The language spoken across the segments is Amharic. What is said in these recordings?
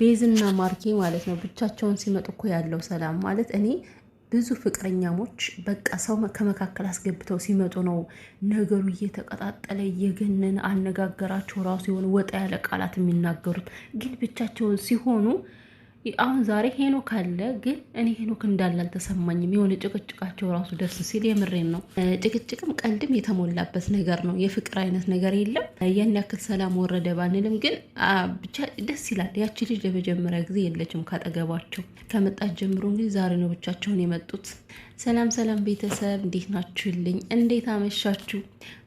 ቤዝና ማርኬ ማለት ነው ብቻቸውን ሲመጡ እኮ ያለው ሰላም ማለት እኔ ብዙ ፍቅረኛሞች በቃ ሰው ከመካከል አስገብተው ሲመጡ ነው ነገሩ እየተቀጣጠለ እየገነነ አነጋገራቸው ራሱ የሆነ ወጣ ያለ ቃላት የሚናገሩት። ግን ብቻቸውን ሲሆኑ አሁን ዛሬ ሄኖክ አለ፣ ግን እኔ ሄኖክ እንዳለ አልተሰማኝም። የሆነ ጭቅጭቃቸው ራሱ ደስ ሲል የምሬን ነው። ጭቅጭቅም ቀልድም የተሞላበት ነገር ነው። የፍቅር አይነት ነገር የለም። ያን ያክል ሰላም ወረደ ባንልም ግን ብቻ ደስ ይላል። ያቺ ልጅ ለመጀመሪያ ጊዜ የለችም ካጠገባቸው። ከመጣች ጀምሮ እንግዲህ ዛሬ ነው ብቻቸውን የመጡት። ሰላም ሰላም ቤተሰብ እንዴት ናችሁልኝ? እንዴት አመሻችሁ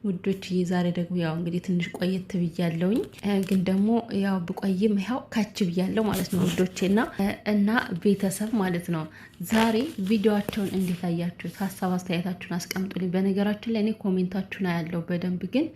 ውዶችዬ? ዛሬ ደግሞ ያው እንግዲህ ትንሽ ቆየት ብያለሁኝ፣ ግን ደግሞ ያው ብቆይም ያው ካች ብያለሁ ማለት ነው ውዶቼና እና ቤተሰብ ማለት ነው። ዛሬ ቪዲዮአቸውን እንዴት አያችሁት? ሀሳብ አስተያየታችሁን አስቀምጡልኝ። በነገራችን ላይ እኔ ኮሜንታችሁን አያለው በደንብ ግን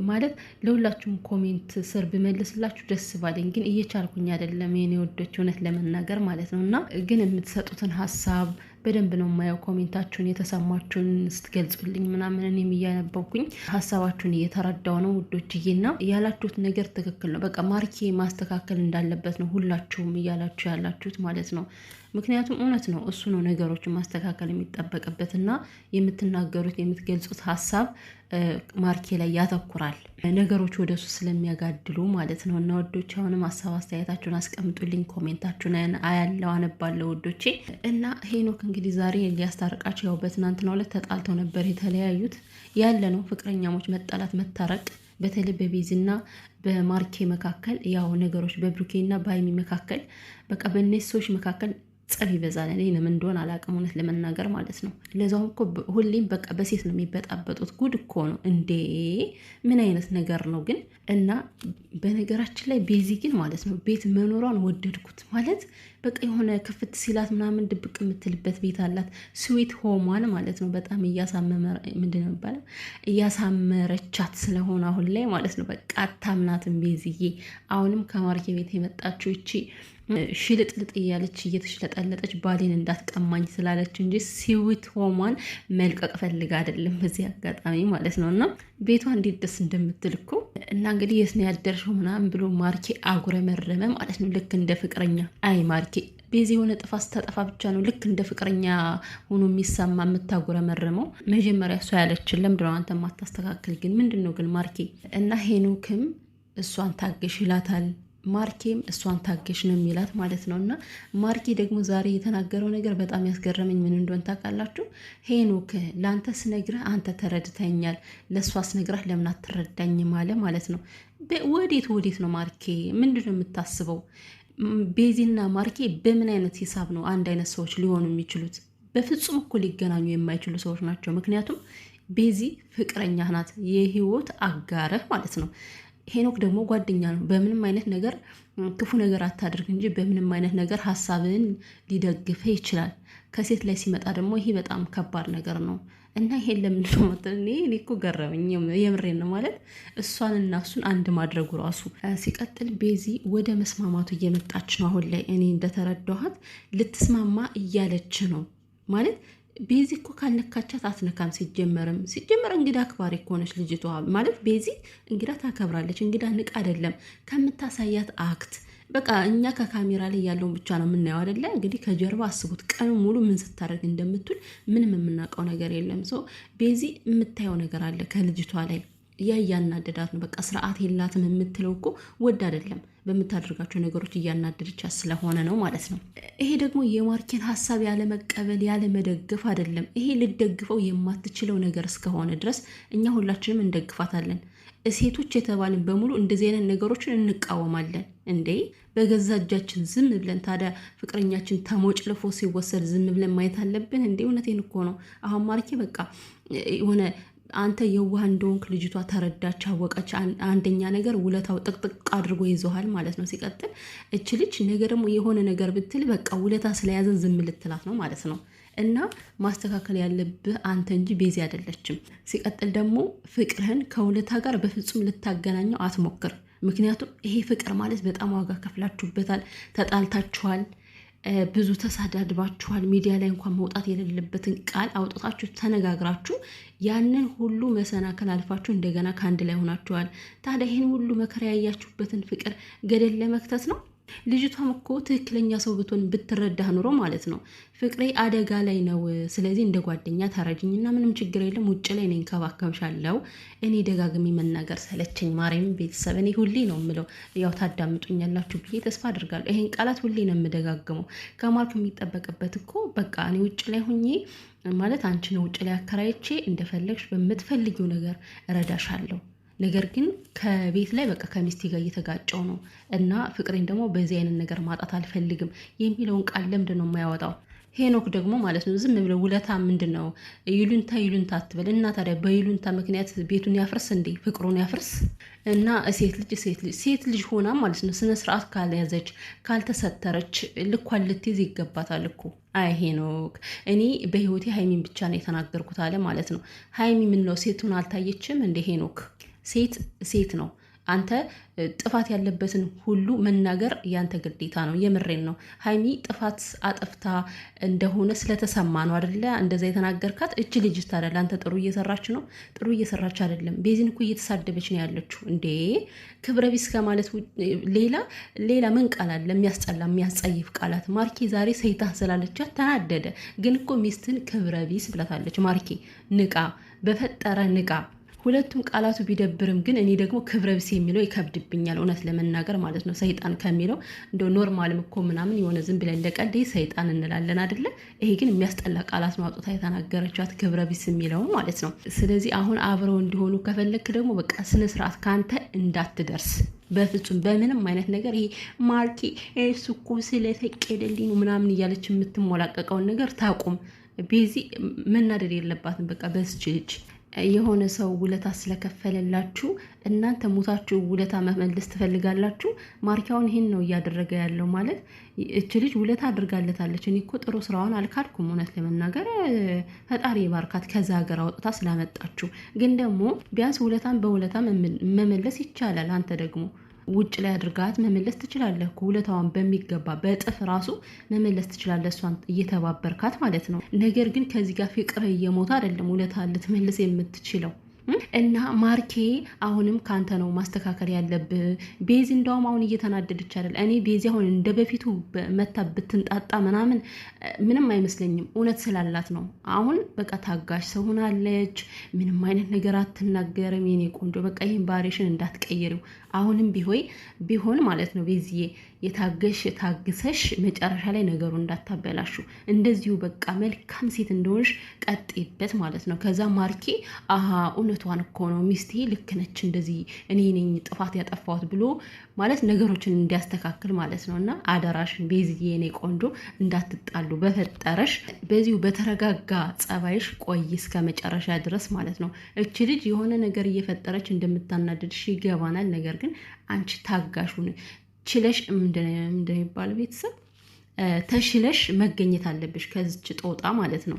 ማለት ለሁላችሁም ኮሜንት ስር ብመልስላችሁ ደስ ባለኝ፣ ግን እየቻልኩኝ አይደለም የኔ ወዶች እውነት ለመናገር ማለት ነው። እና ግን የምትሰጡትን ሀሳብ በደንብ ነው የማየው። ኮሜንታችሁን የተሰማችሁን ስትገልጹልኝ ምናምን እኔም እያነበብኩኝ ሀሳባችሁን እየተረዳው ነው ውዶችዬና ያላችሁት ነገር ትክክል ነው። በቃ ማርኬ ማስተካከል እንዳለበት ነው ሁላችሁም እያላችሁ ያላችሁት ማለት ነው። ምክንያቱም እውነት ነው፣ እሱ ነው ነገሮችን ማስተካከል የሚጠበቅበትና የምትናገሩት የምትገልጹት ሀሳብ ማርኬ ላይ ያተኩራል፣ ነገሮች ወደ እሱ ስለሚያጋድሉ ማለት ነው። እና ወዶች አሁንም ሀሳብ አስተያየታችሁን አስቀምጡልኝ፣ ኮሜንታችሁን አያለው አነባለው ወዶቼ። እና ሄኖክ እንግዲህ ዛሬ ሊያስታርቃቸው ያው በትናንትናው ዕለት ተጣልተው ነበር የተለያዩት። ያለ ነው ፍቅረኛሞች መጣላት መታረቅ፣ በተለይ በቤዝና በማርኬ መካከል ያው ነገሮች በብሩኬና በሀይሚ መካከል በቃ በእነዚህ ሰዎች መካከል ጸብ ይበዛል። እኔ ለምን እንደሆነ አላውቅም እውነት ለመናገር ማለት ነው። ለዛውም እኮ ሁሌም በቃ በሴት ነው የሚበጣበጡት። ጉድ እኮ ነው እንዴ! ምን አይነት ነገር ነው ግን? እና በነገራችን ላይ ቤዚ ግን ማለት ነው ቤት መኖሯን ወደድኩት ማለት በቃ የሆነ ክፍት ሲላት ምናምን ድብቅ የምትልበት ቤት አላት። ስዊት ሆሟን ማለት ነው። በጣም ምንድን ነው የሚባለው እያሳመረቻት ስለሆነ አሁን ላይ ማለት ነው። በቃ አታምናትም ቤዝዬ። አሁንም ከማርኬ ቤት የመጣችው እቺ ሽልጥልጥ እያለች እየተሽለጠለጠች ባሌን እንዳትቀማኝ ስላለች እንጂ ስዊት ሆሟን መልቀቅ ፈልጋ አይደለም በዚህ አጋጣሚ ማለት ነው። እና ቤቷ እንዴት ደስ እንደምትል እኮ። እና እንግዲህ የት ነው ያደርሽው ምናምን ብሎ ማርኬ አጉረመረመ ማለት ነው። ልክ እንደ ፍቅረኛ። አይ ማርኬ ቤዚ የሆነ ጥፋት ስታጠፋ ብቻ ነው ልክ እንደ ፍቅረኛ ሆኖ የሚሰማ የምታጉረመረመው። መጀመሪያ እሷ ያለችን ለምንድን ነው አንተ ማታስተካክል? ግን ምንድን ነው ግን ማርኬ? እና ሄኖክም እሷን ታገሽ ይላታል፣ ማርኬም እሷን ታገሽ ነው የሚላት ማለት ነው። እና ማርኬ ደግሞ ዛሬ የተናገረው ነገር በጣም ያስገረመኝ ምን እንደሆነ ታውቃላችሁ? ሄኖክ ለአንተ ስነግረህ አንተ ተረድተኛል፣ ለእሷ ስነግረህ ለምን አትረዳኝም አለ ማለት ነው። ወዴት ነው ማርኬ? ምንድን ነው የምታስበው? ቤዚና ማርኬ በምን አይነት ሂሳብ ነው አንድ አይነት ሰዎች ሊሆኑ የሚችሉት? በፍጹም እኮ ሊገናኙ የማይችሉ ሰዎች ናቸው። ምክንያቱም ቤዚ ፍቅረኛ ናት፣ የህይወት አጋረህ ማለት ነው። ሄኖክ ደግሞ ጓደኛ ነው። በምንም አይነት ነገር ክፉ ነገር አታድርግ እንጂ በምንም አይነት ነገር ሀሳብን ሊደግፍህ ይችላል። ከሴት ላይ ሲመጣ ደግሞ ይሄ በጣም ከባድ ነገር ነው። እና ይሄን ለምንድን ነው እኔ እኮ ገረመኝ። የምሬን ነው ማለት እሷንና እሱን አንድ ማድረጉ ራሱ። ሲቀጥል ቤዚ ወደ መስማማቱ እየመጣች ነው አሁን ላይ። እኔ እንደተረዳኋት ልትስማማ እያለች ነው ማለት ቤዚ እኮ ካልነካቻት አትነካም። ሲጀመር እንግዳ አክባሪ እኮ ነች ልጅቷ ማለት ቤዚ እንግዳ ታከብራለች። እንግዳ ንቅ አይደለም ከምታሳያት አክት በቃ እኛ ከካሜራ ላይ ያለውን ብቻ ነው የምናየው አይደለ? እንግዲህ ከጀርባ አስቡት ቀኑ ሙሉ ምን ስታደርግ እንደምትውል ምንም የምናውቀው ነገር የለም። ሰው ቤዚ የምታየው ነገር አለ ከልጅቷ ላይ እያናደዳት ነው። በቃ ስርዓት የላትም የምትለው እኮ ወድ አይደለም በምታደርጋቸው ነገሮች እያናደደቻት ስለሆነ ነው ማለት ነው። ይሄ ደግሞ የማርኬን ሀሳብ ያለመቀበል ያለመደገፍ አይደለም። ይሄ ልደግፈው የማትችለው ነገር እስከሆነ ድረስ እኛ ሁላችንም እንደግፋታለን። ሴቶች የተባልን በሙሉ እንደዚህ አይነት ነገሮችን እንቃወማለን። እንዴ በገዛ እጃችን ዝም ብለን ታዲያ ፍቅረኛችን ተሞጭልፎ ሲወሰድ ዝም ብለን ማየት አለብን እንዴ? እውነቴን እኮ ነው። አሁን ማርኬ በቃ የሆነ አንተ የዋህ እንደሆንክ ልጅቷ ተረዳች፣ አወቀች። አንደኛ ነገር ውለታው ጥቅጥቅ አድርጎ ይዞሃል ማለት ነው። ሲቀጥል እች ልጅ ነገ ደግሞ የሆነ ነገር ብትል በቃ ውለታ ስለያዘን ዝም ልትላት ነው ማለት ነው። እና ማስተካከል ያለብህ አንተ እንጂ ቤዚ አይደለችም። ሲቀጥል ደግሞ ፍቅርህን ከውለታ ጋር በፍጹም ልታገናኘው አትሞክር። ምክንያቱም ይሄ ፍቅር ማለት በጣም ዋጋ ከፍላችሁበታል፣ ተጣልታችኋል፣ ብዙ ተሳዳድባችኋል። ሚዲያ ላይ እንኳን መውጣት የሌለበትን ቃል አውጥታችሁ ተነጋግራችሁ ያንን ሁሉ መሰናከል አልፋችሁ እንደገና ከአንድ ላይ ሆናችኋል። ታዲያ ይህን ሁሉ መከራ ያያችሁበትን ፍቅር ገደል ለመክተት ነው? ልጅቷም እኮ ትክክለኛ ሰው ብትሆን ብትረዳህ ኑሮ ማለት ነው ፍቅሬ አደጋ ላይ ነው፣ ስለዚህ እንደ ጓደኛ ታረጅኝና ምንም ችግር የለም ውጭ ላይ እኔ እንከባከብሻለሁ። እኔ ደጋግሜ መናገር ሰለቸኝ ማርያም። ቤተሰብ እኔ ሁሌ ነው የምለው፣ ያው ታዳምጡኛላችሁ ብዬ ተስፋ አድርጋለሁ። ይሄን ቃላት ሁሌ ነው የምደጋግመው። ከማርክ የሚጠበቅበት እኮ በቃ እኔ ውጭ ላይ ሁኜ ማለት አንቺ ነው ውጭ ላይ አከራይቼ እንደፈለግሽ በምትፈልጊው ነገር እረዳሻለሁ። ነገር ግን ከቤት ላይ በቃ ከሚስቴ ጋር እየተጋጨው ነው እና ፍቅሬን ደግሞ በዚህ አይነት ነገር ማጣት አልፈልግም የሚለውን ቃል ለምንድን ነው የማያወጣው? ሄኖክ ደግሞ ማለት ነው ዝም ብለው ውለታ ምንድን ነው ይሉንታ አትበል እና ታዲያ በይሉንታ ምክንያት ቤቱን ያፍርስ እንዴ? ፍቅሩን ያፍርስ? እና ሴት ልጅ ሆና ማለት ነው ስነ ስርዓት ካልያዘች ካልተሰተረች ልኳን ልትይዝ ይገባታል እኮ። አይ ሄኖክ እኔ በህይወቴ ሀይሚን ብቻ ነው የተናገርኩት አለ ማለት ነው። ሀይሚ ምን ነው ሴቱን አልታየችም እንደ ሄኖክ ሴት ነው። አንተ ጥፋት ያለበትን ሁሉ መናገር ያንተ ግዴታ ነው። የምሬን ነው። ሀይሚ ጥፋት አጥፍታ እንደሆነ ስለተሰማ ነው አደለ እንደዛ የተናገርካት። እች ልጅ ታዲያ አንተ ጥሩ እየሰራች ነው? ጥሩ እየሰራች አይደለም። ቤዚን እኮ እየተሳደበች ነው ያለችው። እንዴ ክብረ ቢስ ከማለት ሌላ ምን ቃል አለ? የሚያስጠላ የሚያስጸይፍ ቃላት። ማርኬ ዛሬ ሰይጣን ስላለቻት ተናደደ። ግን እኮ ሚስትን ክብረ ቢስ ብላታለች። ማርኬ ንቃ፣ በፈጠረ ንቃ። ሁለቱም ቃላቱ ቢደብርም ግን እኔ ደግሞ ክብረ ቢስ የሚለው ይከብድብኛል፣ እውነት ለመናገር ማለት ነው። ሰይጣን ከሚለው እንደ ኖርማልም እኮ ምናምን የሆነ ዝም ብለን ለቀልድ ሰይጣን እንላለን አይደለ? ይሄ ግን የሚያስጠላ ቃላት ማውጣት የተናገረቻት ክብረ ቢስ የሚለው ማለት ነው። ስለዚህ አሁን አብረው እንዲሆኑ ከፈለክ ደግሞ በቃ ስነ ስርዓት ከአንተ እንዳትደርስ በፍጹም በምንም አይነት ነገር። ይሄ ማርኬ እሱ እኮ ስለፈቀደልኝ ነው ምናምን እያለች የምትሞላቀቀውን ነገር ታቁም። ቤዚ መናደድ የለባትም በቃ በስች ልጅ የሆነ ሰው ውለታ ስለከፈለላችሁ እናንተ ሞታችሁ ውለታ መመለስ ትፈልጋላችሁ። ማርኪያውን ይህን ነው እያደረገ ያለው ማለት እች ልጅ ውለታ አድርጋለታለች። እኔ እኮ ጥሩ ስራዋን አልካድኩም፣ እውነት ለመናገር ፈጣሪ ባርካት ከዛ ሀገር አውጥታ ስላመጣችሁ። ግን ደግሞ ቢያንስ ውለታን በውለታ መመለስ ይቻላል። አንተ ደግሞ ውጭ ላይ አድርጋት መመለስ ትችላለህ። ውለታዋን በሚገባ በእጥፍ ራሱ መመለስ ትችላለህ፣ እሷን እየተባበርካት ማለት ነው። ነገር ግን ከዚህ ጋር ፍቅር እየሞተ አይደለም ውለታ ልትመልስ የምትችለው። እና ማርኬ አሁንም ካንተ ነው ማስተካከል ያለብህ። ቤዚ እንደውም አሁን እየተናደደች አይደል? እኔ ቤዚ አሁን እንደ በፊቱ መታ ብትንጣጣ ምንም አይመስለኝም፣ እውነት ስላላት ነው። አሁን በቃ ታጋሽ ሰው ሆናለች፣ ምንም አይነት ነገር አትናገርም። የኔ ቆንጆ በቃ ይህን ባህሪሽን እንዳትቀይሪው አሁንም ቢሆን ማለት ነው ቤዚዬ፣ ታግሰሽ መጨረሻ ላይ ነገሩ እንዳታበላሹ። እንደዚሁ በቃ መልካም ሴት እንደሆንሽ ቀጥይበት ማለት ነው። ከዛ ማርኬ እውነቷን እኮ ነው ሚስቴ ልክ ነች፣ እንደዚህ እኔ ነኝ ጥፋት ያጠፋሁት ብሎ ማለት ነገሮችን እንዲያስተካክል ማለት ነው። እና አደራሽን ቤዚዬ የኔ ቆንጆ እንዳትጣሉ በፈጠረሽ፣ በዚሁ በተረጋጋ ጸባይሽ ቆይ እስከ መጨረሻ ድረስ ማለት ነው። እች ልጅ የሆነ ነገር እየፈጠረች እንደምታናድድሽ ይገባናል። ነገር ግን አንቺ ታጋሹን ችለሽ እንደሚባል ቤተሰብ ተሽለሽ መገኘት አለብሽ ከዚች ጦጣ ማለት ነው።